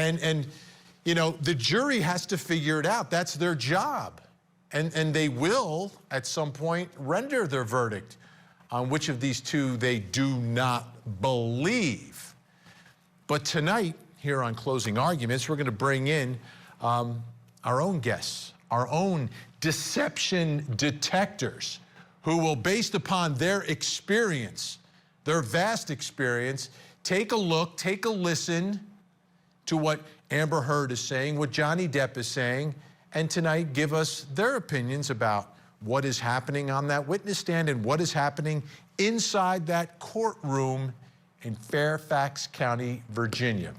And you know, the jury has to figure it out. That's their job. And they will, at some point, render their verdict on which of these two they do not believe. But tonight, here on Closing Arguments, we're going to bring in our own guests, our own deception detectors, who will, based upon their experience, their vast experience, take a look, take a listen to what Amber Heard is saying, what Johnny Depp is saying, and tonight give us their opinions about what is happening on that witness stand and what is happening inside that courtroom in Fairfax County, Virginia.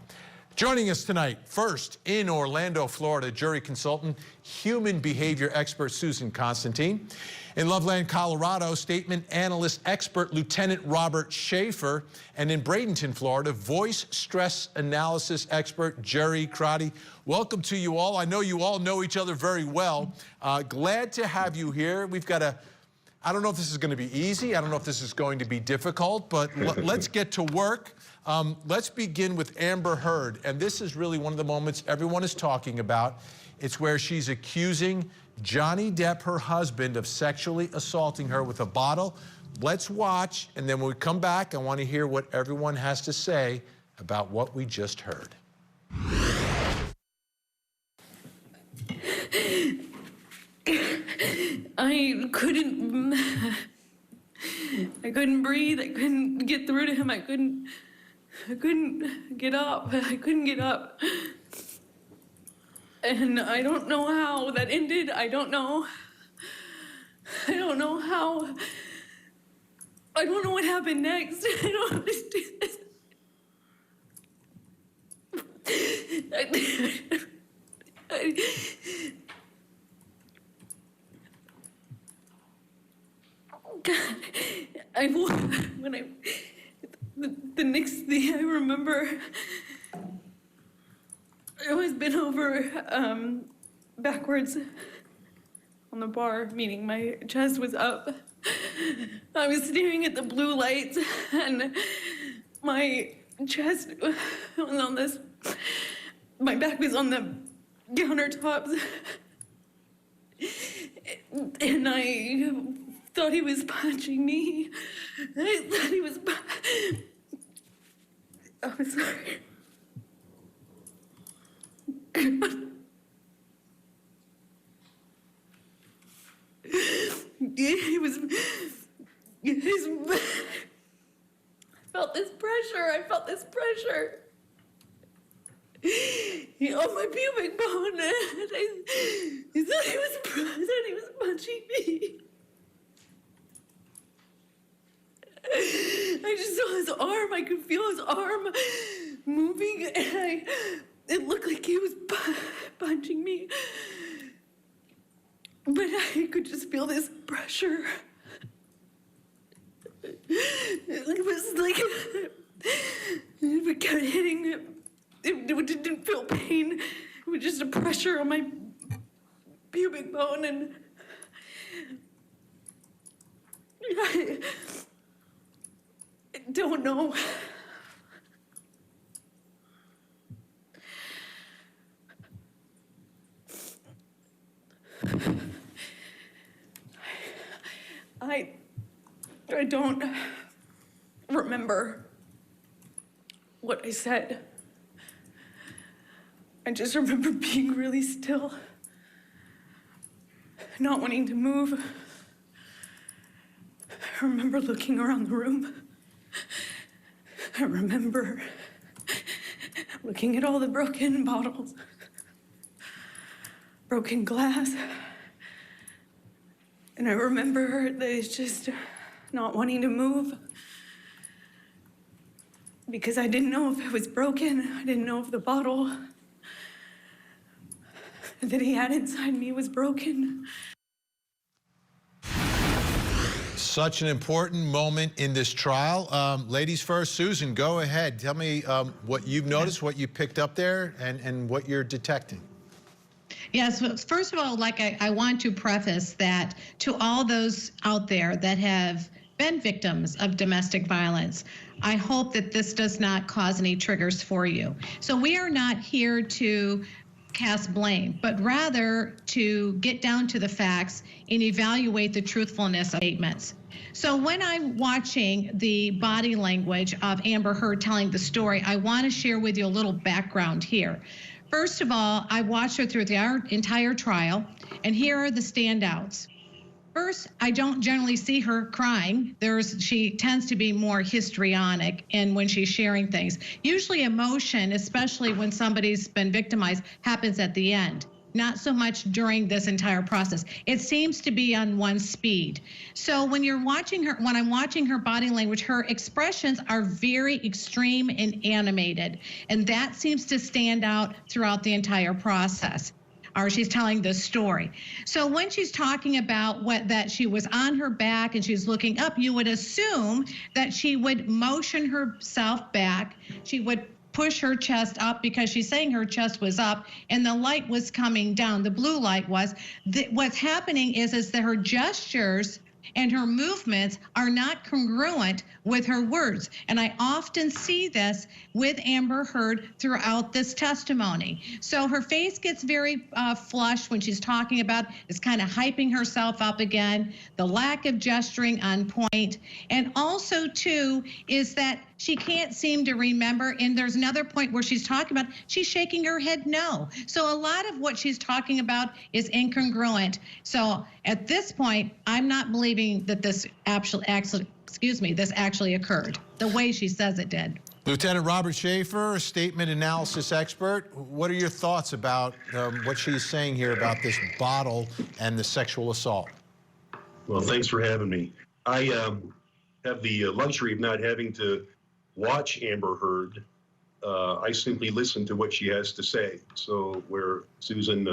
Joining us tonight, first in Orlando, Florida, jury consultant, human behavior expert Susan Constantine. In Loveland, Colorado, statement analyst expert Lieutenant Robert Schaefer. And in Bradenton, Florida, voice stress analysis expert Jerry Crotty. Welcome to you all. I know you all know each other very well. Glad to have you here. We've got I don't know if this is going to be easy. I don't know if this is going to be difficult, but let's get to work. Let's begin with Amber Heard. And this is really one of the moments everyone is talking about. It's where she's accusing Johnny Depp, her husband, of sexually assaulting her with a bottle. Let's watch, and then when we come back, I want to hear what everyone has to say about what we just heard. I couldn't breathe. I couldn't get through to him. I couldn't get up. I couldn't get up. And I don't know how that ended. I don't know how. I don't know what happened next. I don't understand. God, the next thing I remember, I was bent over backwards on the bar, meaning my chest was up. I was staring at the blue lights, and my chest was on this, my back was on the countertops, and I thought he was punching me. I thought he was I'm sorry. I felt this pressure. On my pubic bone. He thought he was punching me. I just saw his arm. I could feel his arm moving, and it looked like he was punching me. But I could just feel this pressure. It was like it kept hitting him. It didn't feel pain. It was just a pressure on my pubic bone, and I don't know. I don't remember what I said. I just remember being really still, not wanting to move. I remember looking around the room. I remember looking at all the broken bottles, broken glass. And I remember that it's just not wanting to move because I didn't know if it was broken. I didn't know if the bottle that he had inside me was broken. Such an important moment in this trial. Ladies first, Susan, go ahead. Tell me what you've noticed, what you picked up there, and what you're detecting. Yes, first of all, I want to preface that to all those out there that have been victims of domestic violence, I hope that this does not cause any triggers for you. So we are not here to cast blame, but rather to get down to the facts and evaluate the truthfulness of statements. So when I'm watching the body language of Amber Heard telling the story, I want to share with you a little background here. First of all, I watched her through the entire trial, and here are the standouts. First, I don't generally see her crying. She tends to be more histrionic and when she's sharing things. Usually emotion, especially when somebody's been victimized, happens at the end, not so much during this entire process. It seems to be on one speed. So when I'm watching her body language, her expressions are very extreme and animated, and that seems to stand out throughout the entire process. Or she's telling the story. So when she's talking about that she was on her back and she's looking up, you would assume that she would motion herself back. She would push her chest up because she's saying her chest was up and the light was coming down. The blue light was. What's happening is that her gestures and her movements are not congruent with her words. And I often see this with Amber Heard throughout this testimony. So her face gets very flushed when she's talking about, is kind of hyping herself up again, the lack of gesturing on point. And also too, is that she can't seem to remember, and there's another point where she's talking about, she's shaking her head no. So a lot of what she's talking about is incongruent. So at this point, I'm not believing that this actually occurred the way she says it did. Lieutenant Robert Schaefer, a statement analysis expert. What are your thoughts about what she's saying here about this bottle and the sexual assault? Well, thanks for having me. I have the luxury of not having to watch Amber Heard. I simply listen to what she has to say. So where Susan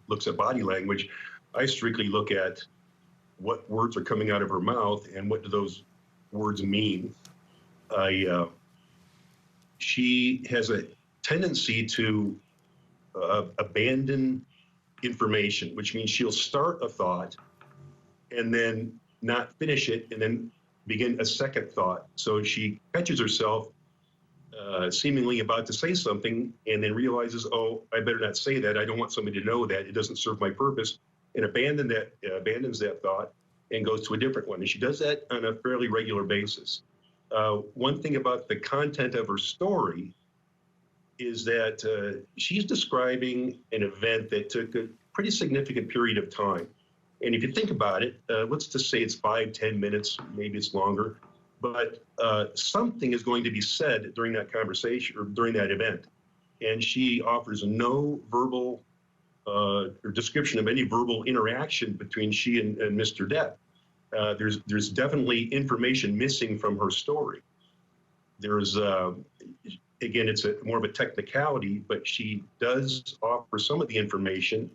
looks at body language, I strictly look at what words are coming out of her mouth and what do those words mean. She has a tendency to abandon information, which means she'll start a thought and then not finish it and then begin a second thought. So she catches herself seemingly about to say something and then realizes, oh, I better not say that. I don't want somebody to know that. It doesn't serve my purpose, and abandons that thought and goes to a different one. And she does that on a fairly regular basis. One thing about the content of her story is that she's describing an event that took a pretty significant period of time. And if you think about it, let's just say it's 5-10 minutes, maybe it's longer, but something is going to be said during that conversation or during that event. And she offers no verbal or description of any verbal interaction between she and Mr. Depp. There's definitely information missing from her story. There's, again, it's more of a technicality, but she does offer some of the information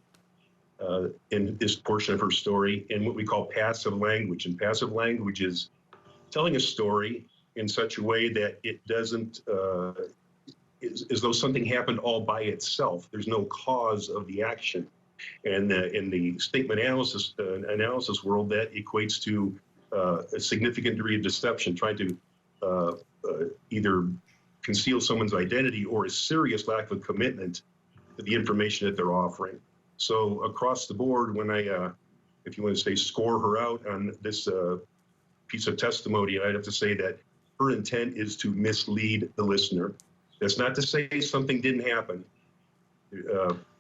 in this portion of her story in what we call passive language. And passive language is telling a story in such a way that it doesn't, as though something happened all by itself. There's no cause of the action. And in the statement analysis world, that equates to a significant degree of deception, trying to either conceal someone's identity or a serious lack of commitment to the information that they're offering. So across the board, when if you want to say score her out on this piece of testimony, I'd have to say that her intent is to mislead the listener. That's not to say something didn't happen.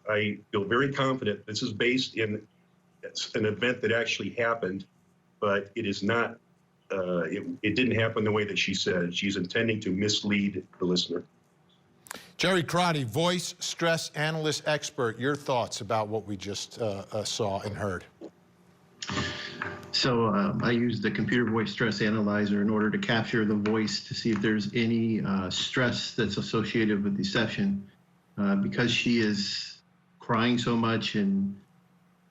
I feel very confident this is based in an event that actually happened, but it is not, it didn't happen the way that she said. She's intending to mislead the listener. Jerry Crotty, voice stress analyst expert, your thoughts about what we just saw and heard. So I use the computer voice stress analyzer in order to capture the voice to see if there's any stress that's associated with deception. Because she is crying so much and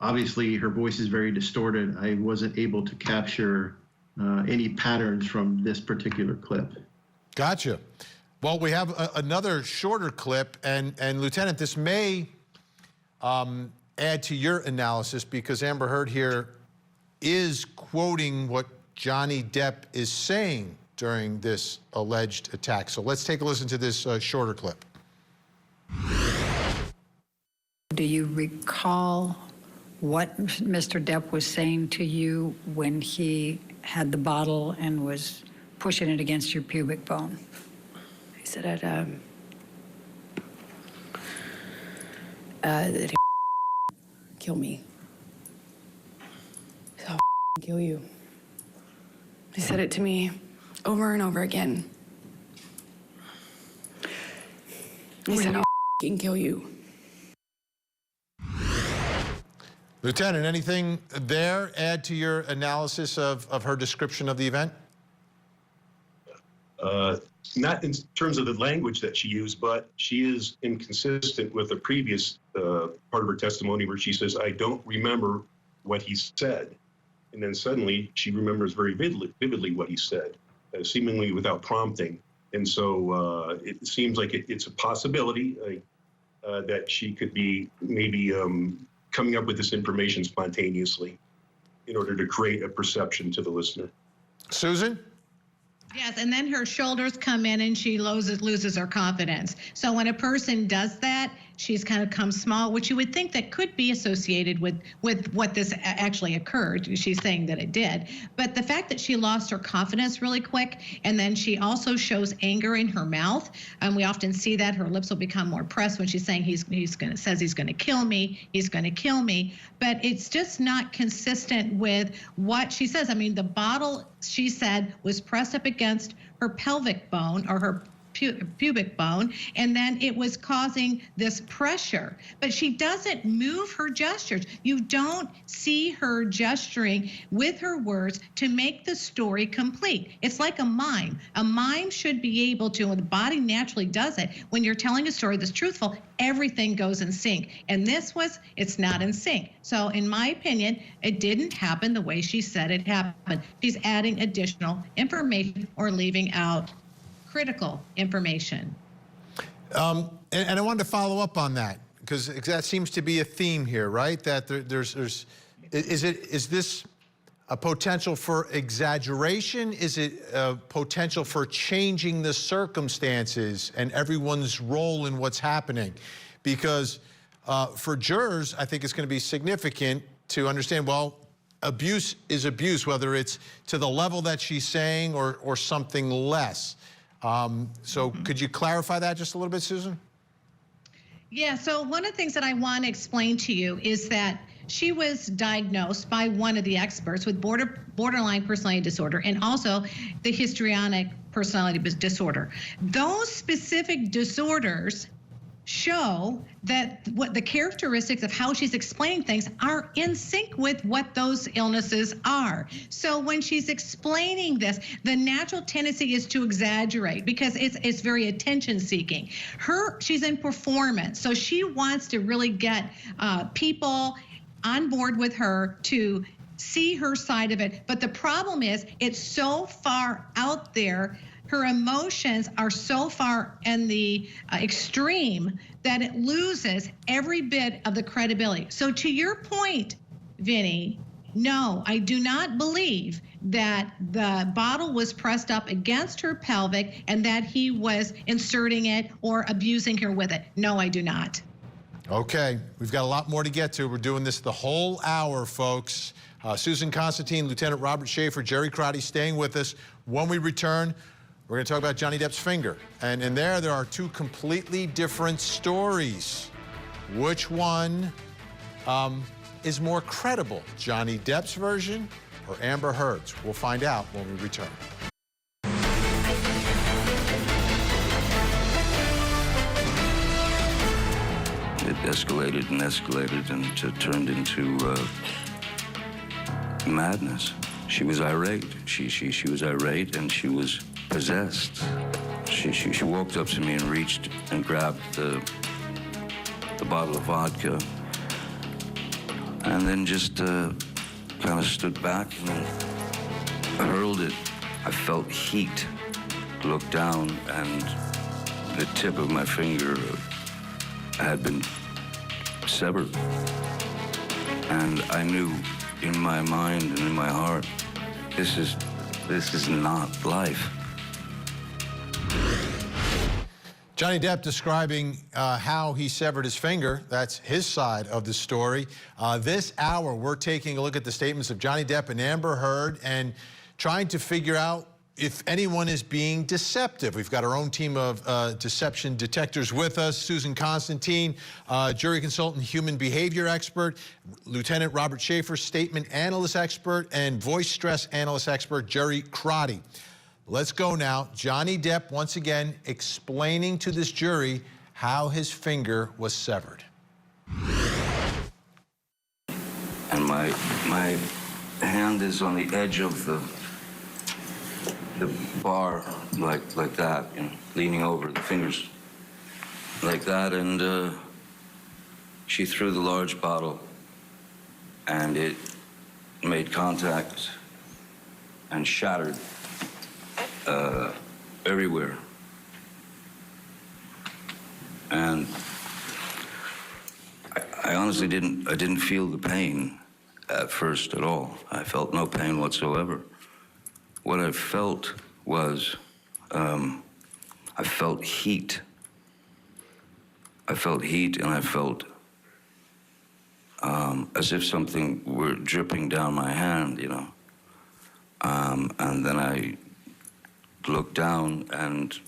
obviously her voice is very distorted, I wasn't able to capture any patterns from this particular clip. Gotcha. Well, we have another shorter clip, and Lieutenant, this may add to your analysis because Amber Heard here is quoting what Johnny Depp is saying during this alleged attack. So let's take a listen to this shorter clip. Do you recall what Mr. Depp was saying to you when he had the bottle and was pushing it against your pubic bone? He said that he'd kill me. So I'll kill you. He said it to me over and over again. He said, I'll kill you. Lieutenant, anything there add to your analysis of her description of the event? Not in terms of the language that she used, but she is inconsistent with a previous part of her testimony where she says, I don't remember what he said. And then suddenly she remembers very vividly what he said, seemingly without prompting. And so it seems like it's a possibility that she could be maybe coming up with this information spontaneously in order to create a perception to the listener. Susan? Yes, and then her shoulders come in and she loses her confidence. So when a person does that, she's kind of come small, which you would think that could be associated with what this actually occurred. She's saying that it did. But the fact that she lost her confidence really quick, and then she also shows anger in her mouth, and we often see that her lips will become more pressed when she's saying he's going to kill me, he's going to kill me. But it's just not consistent with what she says. I mean, the bottle, she said, was pressed up against her pelvic bone or her pubic bone, and then it was causing this pressure. But she doesn't move her gestures. You don't see her gesturing with her words to make the story complete. It's like a mime. A mime should be able to, and the body naturally does it, when you're telling a story that's truthful, everything goes in sync. And it's not in sync. So in my opinion, it didn't happen the way she said it happened. She's adding additional information or leaving out critical information. And I wanted to follow up on that because that seems to be a theme here, right? That is this a potential for exaggeration? Is it a potential for changing the circumstances and everyone's role in what's happening? Because for jurors, I think it's going to be significant to understand, well, abuse is abuse, whether it's to the level that she's saying or something less. So could you clarify that just a little bit, Susan? Yeah, so one of the things that I want to explain to you is that she was diagnosed by one of the experts with borderline personality disorder and also the histrionic personality disorder. Those specific disorders show that what the characteristics of how she's explaining things are in sync with what those illnesses are. So when she's explaining this, the natural tendency is to exaggerate because it's very attention seeking. She's in performance, so she wants to really get people on board with her to see her side of it. But the problem is it's so far out there. Her emotions are so far in the extreme that it loses every bit of the credibility. So to your point, Vinny, no, I do not believe that the bottle was pressed up against her pelvic and that he was inserting it or abusing her with it. No, I do not. Okay, we've got a lot more to get to. We're doing this the whole hour, folks. Susan Constantine, Lieutenant Robert Schaefer, Jerry Crotty staying with us. When we return, we're going to talk about Johnny Depp's finger. And in there are two completely different stories. Which one is more credible, Johnny Depp's version or Amber Heard's? We'll find out when we return. It escalated and escalated and it turned into madness. She was irate. She was irate and she was possessed. She walked up to me and reached and grabbed the bottle of vodka and then just kind of stood back and hurled it. I felt heat. Looked down and the tip of my finger had been severed. And I knew in my mind and in my heart, this is This is not life. Johnny Depp describing how he severed his finger. That's his side of the story. This hour, we're taking a look at the statements of Johnny Depp and Amber Heard and trying to figure out if anyone is being deceptive. We've got our own team of deception detectors with us. Susan Constantine, jury consultant, human behavior expert, Lieutenant Robert Schaefer, statement analyst expert, and voice stress analyst expert, Jerry Crotty. Let's go now. Johnny Depp, once again, explaining to this jury how his finger was severed. And my hand is on the edge of the bar, like that, you know, leaning over, the fingers like that, and she threw the large bottle, and it made contact and shattered everywhere. And I honestly didn't feel the pain at first at all. I felt no pain whatsoever. What I felt was, I felt heat. I felt heat, and I felt as if something were dripping down my hand, you know. And then I looked down and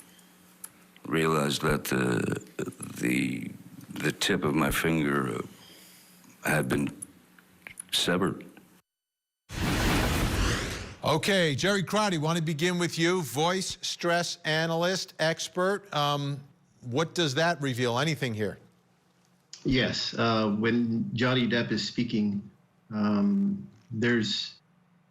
realized that the tip of my finger had been severed. Okay, Jerry Crotty, want to begin with you, voice stress analyst, expert. What does that reveal? Anything here? Yes, when Johnny Depp is speaking, there's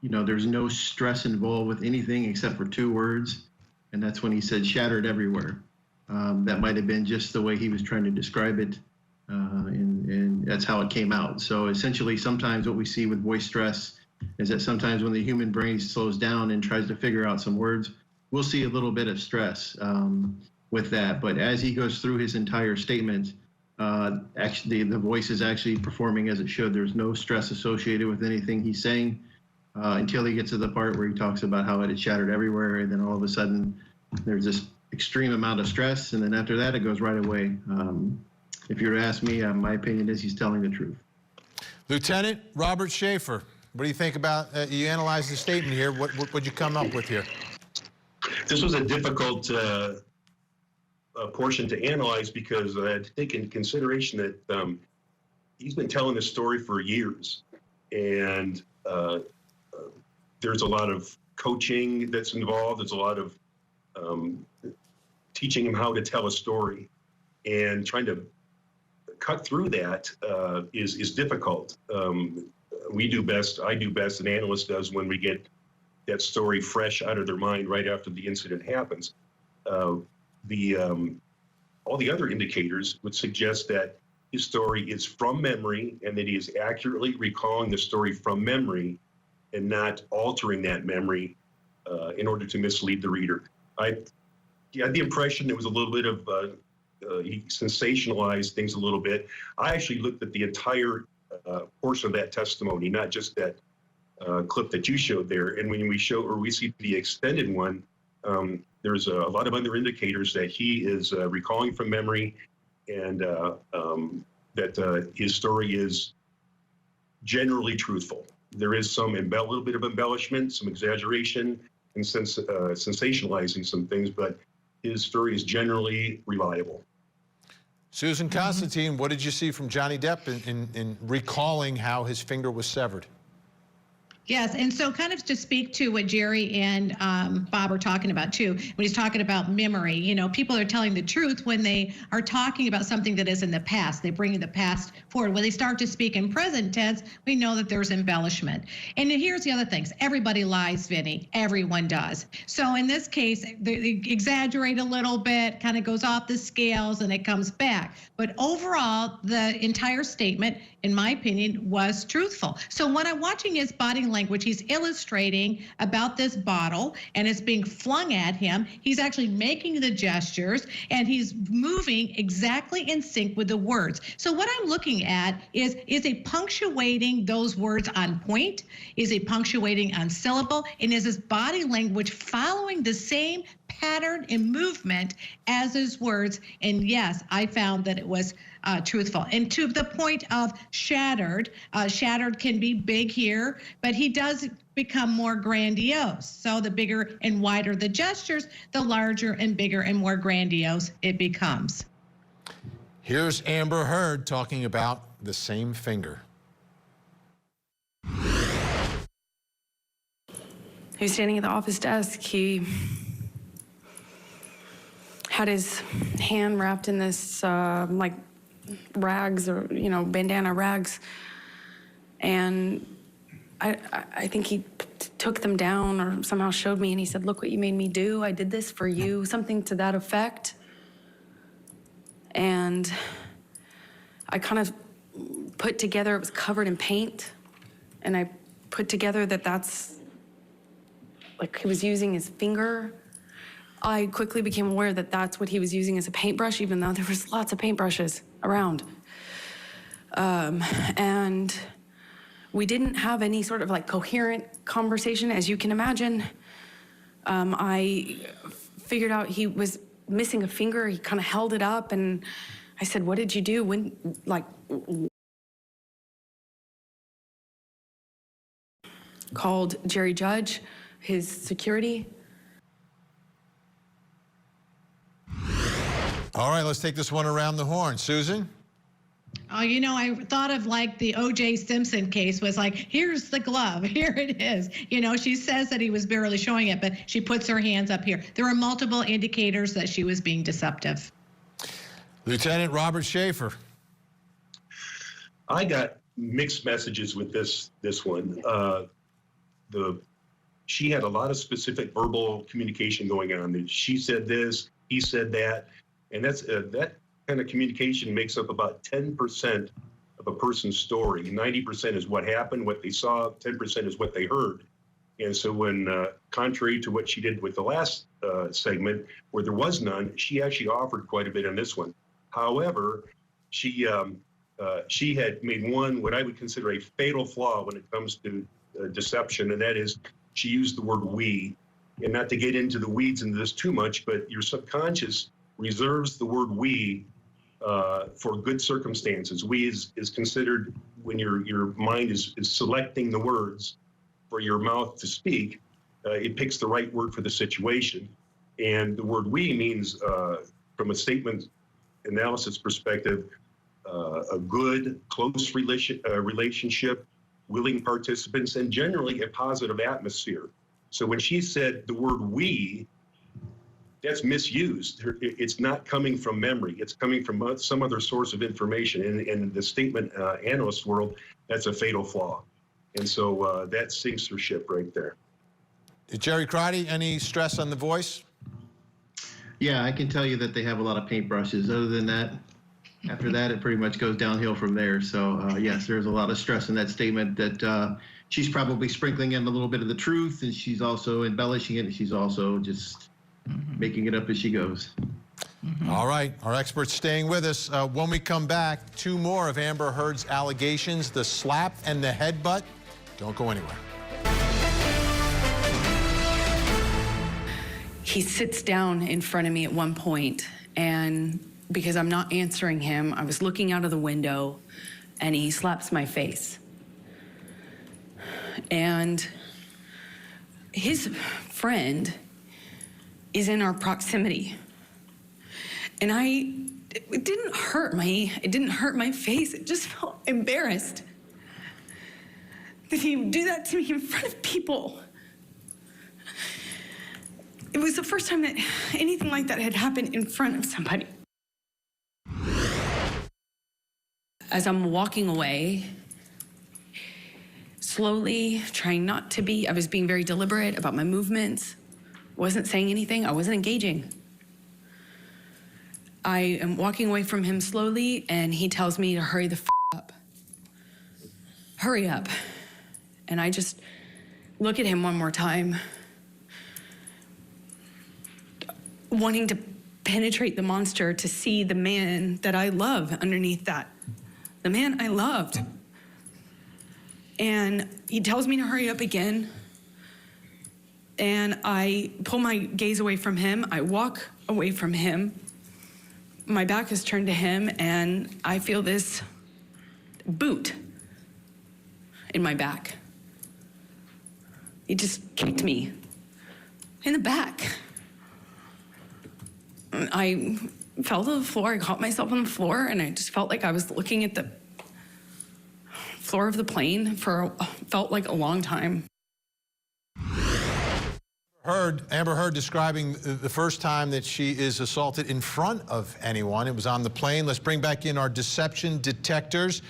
no stress involved with anything except for two words, and that's when he said shattered everywhere. That might have been just the way he was trying to describe it, and that's how it came out. So essentially, sometimes what we see with voice stress is that sometimes when the human brain slows down and tries to figure out some words, we'll see a little bit of stress with that. But as he goes through his entire statement, actually the voice is actually performing as it should. There's no stress associated with anything he's saying until he gets to the part where he talks about how it had shattered everywhere, and then all of a sudden there's this extreme amount of stress, and then after that it goes right away. If you were to ask me, my opinion is he's telling the truth. Lieutenant Robert Schaefer, what do you think about, you analyzed the statement here, what'd you come up with here? This was a difficult portion to analyze because I had to take into consideration that he's been telling this story for years, and there's a lot of coaching that's involved. There's a lot of teaching him how to tell a story, and trying to cut through that is difficult. We do best, I do best, an analyst does when we get that story fresh out of their mind right after the incident happens. All the other indicators would suggest that his story is from memory and that he is accurately recalling the story from memory and not altering that memory in order to mislead the reader. I had the impression there was a little bit of, he sensationalized things a little bit. I actually looked at the entire portion of that testimony, not just that clip that you showed there. And when we see the extended one, there's a lot of other indicators that he is recalling from memory, and that his story is generally truthful. There is some little bit of embellishment, some exaggeration, and sensationalizing some things, but his story is generally reliable. Susan Constantine, what did you see from Johnny Depp in recalling how his finger was severed? Yes, and so kind of to speak to what Jerry and Bob are talking about too, when he's talking about memory, you know, people are telling the truth when they are talking about something that is in the past. They bring the past forward. When they start to speak in present tense, we know that there's embellishment. And here's the other things. Everybody lies, Vinny. Everyone does. So in this case, they exaggerate a little bit, kind of goes off the scales, and it comes back. But overall, the entire statement, in my opinion, was truthful. So when I'm watching his body language, language. He's illustrating about this bottle, and it's being flung at him. He's actually making the gestures, and he's moving exactly in sync with the words. So what I'm looking at is he punctuating those words on point? Is he punctuating on syllable? And is his body language following the same pattern and movement as his words? And yes, I found that it was truthful. And to the point of shattered, shattered can be big here, but he does become more grandiose. So the bigger and wider the gestures, the larger and bigger and more grandiose it becomes. Here's Amber Heard talking about the same finger. He was standing at the office desk. He had his hand wrapped in this like rags, or bandana rags, and I think he took them down or somehow showed me, and he said, "Look what you made me do. I did this for you," something to that effect. And I kind of put together, it was covered in paint, and I put together that that's like he was using his finger. I quickly became aware that that's what he was using as a paintbrush, even though there was lots of paintbrushes around. And we didn't have any sort of like coherent conversation, as you can imagine. I figured out he was missing a finger. He kind of held it up, and I said, "What did you do?" When, like, called Jerry Judge, his security. All right, let's take this one around the horn. Susan? Oh, I thought of like the O.J. Simpson case was like, here's the glove, here it is. She says that he was barely showing it, but she puts her hands up here. There were multiple indicators that she was being deceptive. Lieutenant Robert Schaefer. I got mixed messages with this one. She had a lot of specific verbal communication going on. She said this, he said that, and that kind of communication makes up about 10% of a person's story. 90% is what happened, what they saw. 10% is what they heard. And so when, contrary to what she did with the last segment, where there was none, she actually offered quite a bit on this one. However, she had made one, what I would consider a fatal flaw when it comes to deception, and that is she used the word "we." And not to get into the weeds into this too much, but your subconscious reserves the word "we" for good circumstances. "We" is considered when your mind is selecting the words for your mouth to speak. It picks the right word for the situation. And the word "we" means, from a statement analysis perspective, a good, close relationship, willing participants, and generally a positive atmosphere. So when she said the word "we," that's misused. It's not coming from memory. It's coming from some other source of information. And in the statement analyst world, that's a fatal flaw. And so that sinks her ship right there. Jerry Crotty, any stress on the voice? Yeah, I can tell you that they have a lot of paintbrushes. Other than that, after that, it pretty much goes downhill from there. So yes, there's a lot of stress in that statement that she's probably sprinkling in a little bit of the truth, and she's also embellishing it, and she's also just making it up as she goes. All right, our experts staying with us. When we come back, two more of Amber Heard's allegations, the slap and the headbutt. Don't go anywhere. He sits down in front of me at one point, and because I'm not answering him, I was looking out of the window, and he slaps my face. And his friend is in our proximity. And it didn't hurt my face. It just felt embarrassed that he would do that to me in front of people. It was the first time that anything like that had happened in front of somebody. As I'm walking away, slowly, trying not to be, I was being very deliberate about my movements, wasn't saying anything, I wasn't engaging. I am walking away from him slowly, and he tells me to hurry the up. Hurry up. And I just look at him one more time, wanting to penetrate the monster to see the man that I love underneath that, the man I loved. And he tells me to hurry up again. And I pull my gaze away from him. I walk away from him. My back is turned to him, and I feel this boot in my back. He just kicked me in the back. I fell to the floor. I caught myself on the floor, and I just felt like I was looking at the floor of the plane felt like a long time. Amber Heard describing the first time that she is assaulted in front of anyone. It was on the plane. Let's bring back in our deception detectors.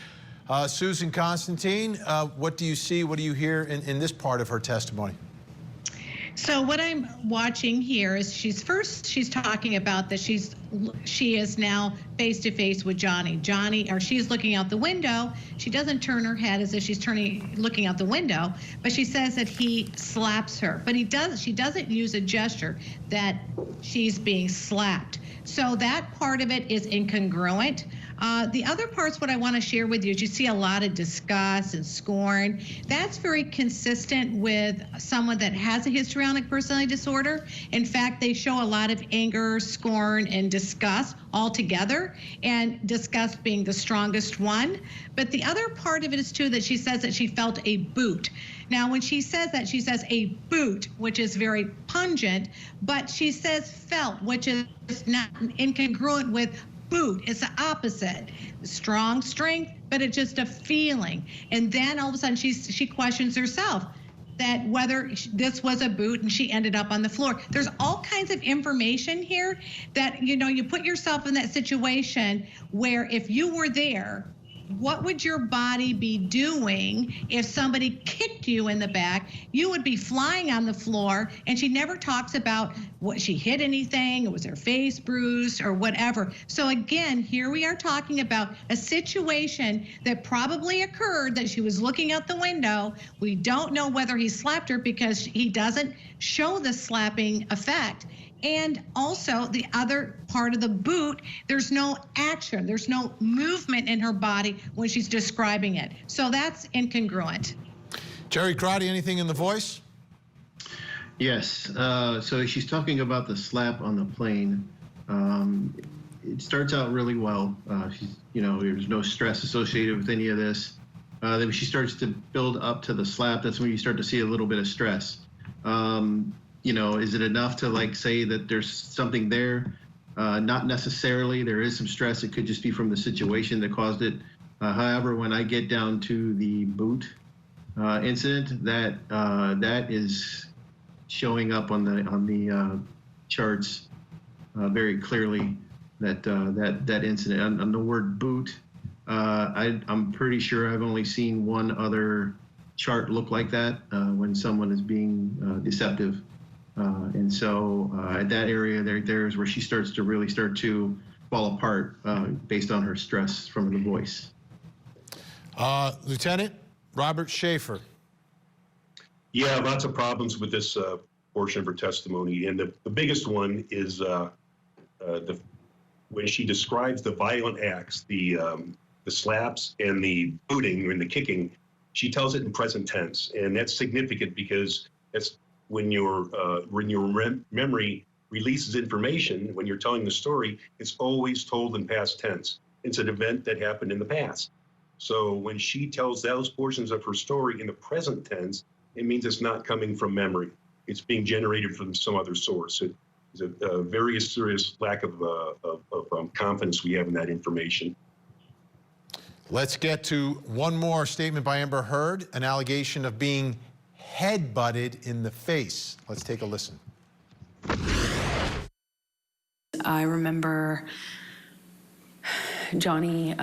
Susan Constantine, what do you see, what do you hear in this part of her testimony? So what I'm watching here is she's talking about that she is now face to face with Johnny, or she's looking out the window. She doesn't turn her head as if she's looking out the window, but she says that he slaps her. But she doesn't use a gesture that she's being slapped. So that part of it is incongruent. The other parts, what I want to share with you is you see a lot of disgust and scorn. That's very consistent with someone that has a histrionic personality disorder. In fact, they show a lot of anger, scorn, and disgust all together, and disgust being the strongest one. But the other part of it is, too, that she says that she felt a boot. Now, when she says that, she says a boot, which is very pungent, but she says felt, which is not incongruent with boot. It's the opposite. Strong strength, but it's just a feeling. And then all of a sudden she questions herself that whether this was a boot, and she ended up on the floor. There's all kinds of information here that, you put yourself in that situation where if you were there, what would your body be doing if somebody kicked you in the back? You would be flying on the floor, and she never talks about what she hit anything, or was her face bruised or whatever. So again, here we are talking about a situation that probably occurred, that she was looking out the window. We don't know whether he slapped her because he doesn't show the slapping effect. And also the other part of the boot, there's no action, there's no movement in her body when she's describing it. So that's incongruent. Jerry Crotty, anything in the voice? Yes, so she's talking about the slap on the plane. It starts out really well. There's no stress associated with any of this. Then when she starts to build up to the slap, that's when you start to see a little bit of stress. Is it enough to say that there's something there? Not necessarily. There is some stress. It could just be from the situation that caused it. However, when I get down to the boot incident, that is showing up on the charts very clearly. That incident on the word boot. I'm pretty sure I've only seen one other chart look like that when someone is being deceptive. And so at that area there is where she starts to fall apart based on her stress from the voice. Lieutenant Robert Schaefer. Yeah, lots of problems with this portion of her testimony. And the biggest one is when she describes the violent acts, the slaps and the booting and the kicking, she tells it in present tense. And that's significant because that's when your memory releases information, when you're telling the story, it's always told in past tense. It's an event that happened in the past. So when she tells those portions of her story in the present tense, it means it's not coming from memory. It's being generated from some other source. It's a very serious lack of confidence we have in that information. Let's get to one more statement by Amber Heard, an allegation of being head-butted in the face. Let's take a listen. I remember Johnny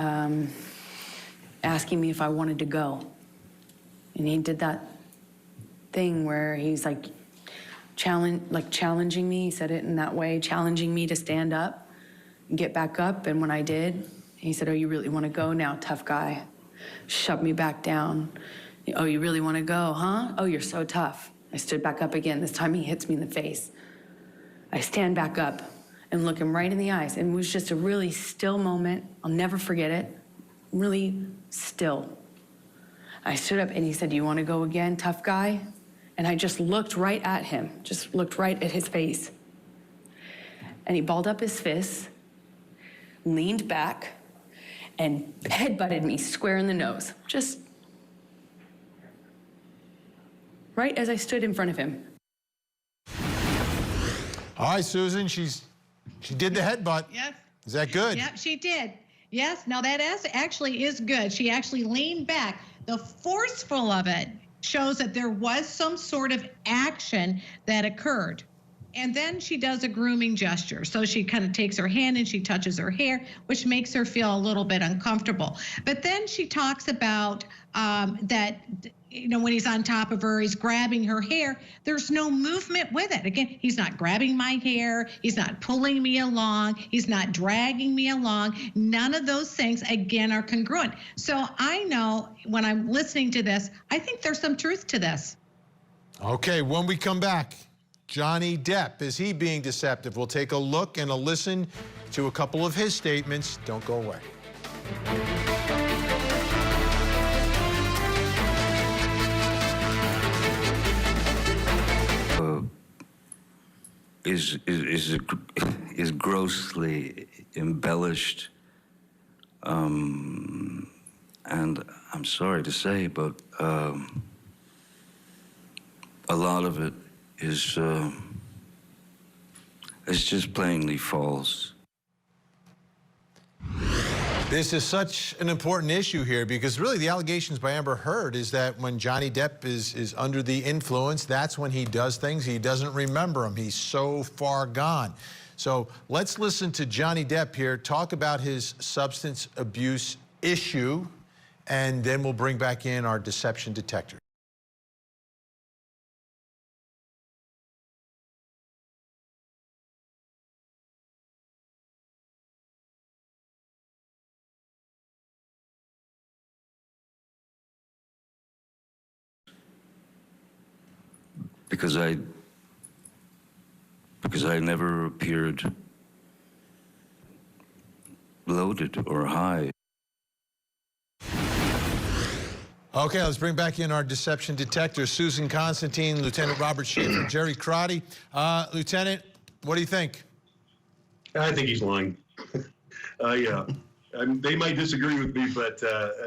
asking me if I wanted to go. And he did that thing where he's challenging me. He said it in that way, challenging me to stand up and get back up. And when I did, he said, "Oh, you really want to go now, tough guy?" Shoved me back down Oh, you really want to go, huh? Oh, you're so tough. I stood back up again. This time he hits me in the face. I stand back up and look him right in the eyes. And it was just a really still moment. I'll never forget it. Really still. I stood up and he said, "You want to go again, tough guy?" And I just looked right at him, just looked right at his face. And he balled up his fists, leaned back, and headbutted me square in the nose. Just right as I stood in front of him. All right, Susan, she did the headbutt. Yes. Is that good? Yep, she did. Yes, now that actually is good. She actually leaned back. The forceful of it shows that there was some sort of action that occurred. And then she does a grooming gesture. So she kind of takes her hand and she touches her hair, which makes her feel a little bit uncomfortable. But then she talks about that, when he's on top of her, he's grabbing her hair. There's no movement with it. Again, he's not grabbing my hair. He's not pulling me along. He's not dragging me along. None of those things, again, are congruent. So I know when I'm listening to this, I think there's some truth to this. Okay, when we come back, Johnny Depp, is he being deceptive? We'll take a look and a listen to a couple of his statements. Don't go away. Is grossly embellished, and I'm sorry to say, but a lot of it is it's just plainly false. This is such an important issue here because really the allegations by Amber Heard is that when Johnny Depp is under the influence, that's when he does things. He doesn't remember them. He's so far gone. So let's listen to Johnny Depp here talk about his substance abuse issue, and then we'll bring back in our deception detector. Because I never appeared loaded or high. Okay, let's bring back in our deception detector. Susan Constantine, Lieutenant Robert Schaefer, Jerry Crotty. Lieutenant, what do you think? I think he's lying. Yeah, they might disagree with me, but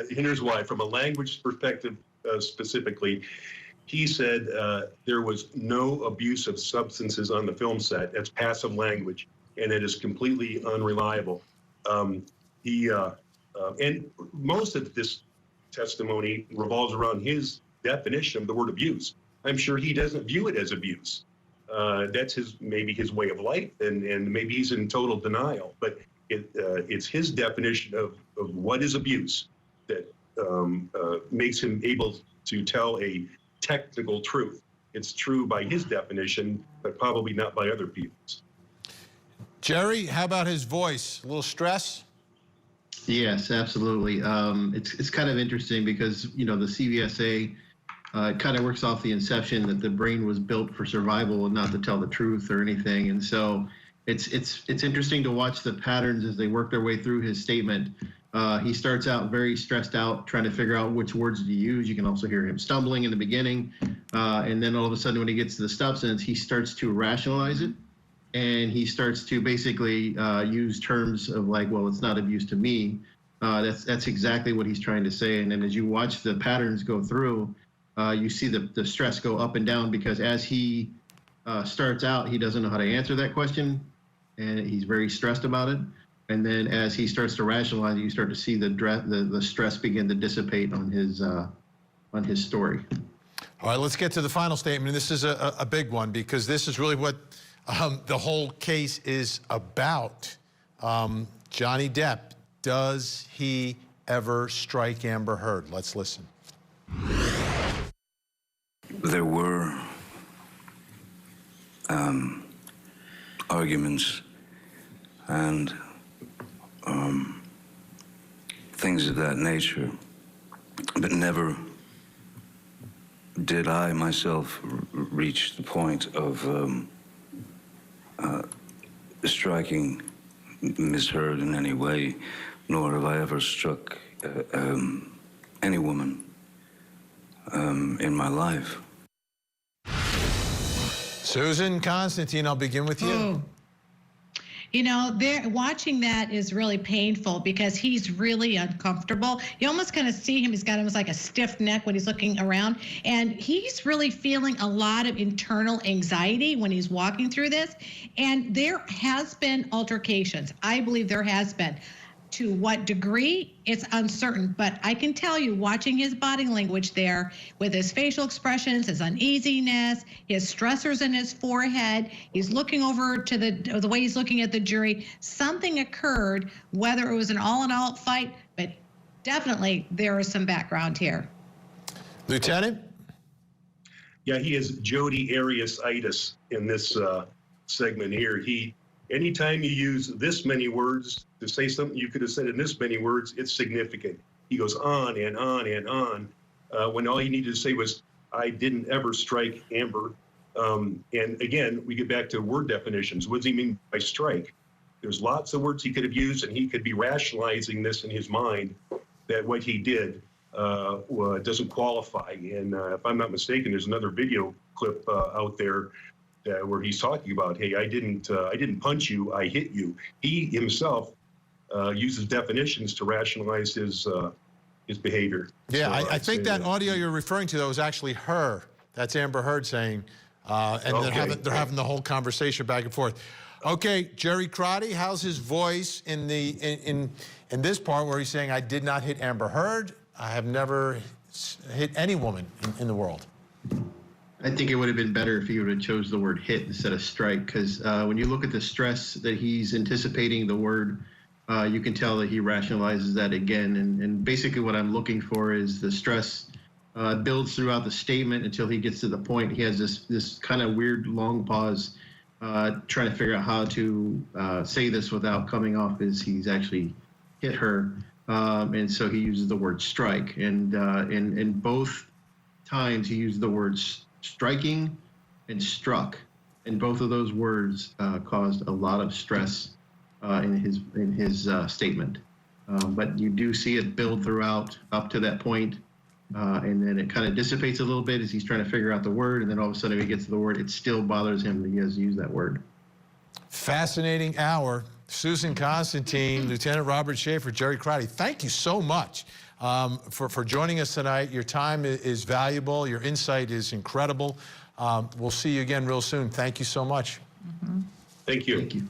here's why. From a language perspective, specifically, he said there was no abuse of substances on the film set. That's passive language, and it is completely unreliable. And most of this testimony revolves around his definition of the word abuse. I'm sure he doesn't view it as abuse. That's maybe his way of life, and maybe he's in total denial. But it's his definition of what is abuse that makes him able to tell a technical truth. It's true by his definition, but probably not by other people's. Jerry, how about his voice? A little stress? Yes, absolutely. It's kind of interesting because, the CVSA kind of works off the inception that the brain was built for survival and not to tell the truth or anything. And so it's interesting to watch the patterns as they work their way through his statement. He starts out very stressed out, trying to figure out which words to use. You can also hear him stumbling in the beginning. And then all of a sudden, when he gets to the substance, he starts to rationalize it. And he starts to basically use terms of like, well, it's not abuse to me. That's exactly what he's trying to say. And then as you watch the patterns go through, you see the stress go up and down because as he starts out, he doesn't know how to answer that question. And he's very stressed about it. And then as he starts to rationalize, you start to see the stress begin to dissipate on his story. All right, let's get to the final statement. This is a big one because this is really what the whole case is about. Johnny Depp, does he ever strike Amber Heard? Let's listen. There were arguments and things of that nature, but never did I myself reach the point of striking Miss Heard in any way, nor have I ever struck any woman in my life. Susan Constantine, I'll begin with you. Ooh. You know, watching that is really painful because he's really uncomfortable. You almost kind of see him. He's got almost like a stiff neck when he's looking around. And he's really feeling a lot of internal anxiety when he's walking through this. And there has been altercations. I believe there has been. To what degree, it's uncertain. But I can tell you, watching his body language there with his facial expressions, his uneasiness, his stressors in his forehead, he's looking over to the way he's looking at the jury. Something occurred, whether it was an all-in-all fight, but definitely there is some background here. Lieutenant? Yeah, he has Jody Arias-itis in this segment here. Anytime you use this many words to say something you could have said in this many words, it's significant. He goes on and on and on, when all he needed to say was, I didn't ever strike Amber. And again, we get back to word definitions. What does he mean by strike? There's lots of words he could have used, and he could be rationalizing this in his mind that what he did doesn't qualify. And if I'm not mistaken, there's another video clip out there where he's talking about, hey, I didn't punch you, I hit you. He himself uses definitions to rationalize his behavior. Yeah, So I think that audio you're referring to, though, is actually her. That's Amber Heard saying, and Okay. they're having the whole conversation back and forth. Okay, Jerry Crotty, how's his voice in this part where he's saying, I did not hit Amber Heard, I have never hit any woman in the world? I think it would have been better if he would have chose the word hit instead of strike, because when you look at the stress that he's anticipating the word, you can tell that he rationalizes that again. And basically what I'm looking for is the stress builds throughout the statement until he gets to the point. He has this kind of weird long pause, trying to figure out how to say this without coming off as he's actually hit her. And so he uses the word strike. And in both times he used the words striking and struck, and both of those words caused a lot of stress in his statement. But you do see it build throughout up to that point, and then it kind of dissipates a little bit as he's trying to figure out the word, and then all of a sudden when he gets to the word, it still bothers him that he has to use that word. Fascinating hour. Susan Constantine, Lieutenant Robert Schaefer, Jerry Crotty, thank you so much for joining us tonight. Your time is valuable. Your insight is incredible. We'll see you again real soon. Thank you so much. Thank you. Thank you.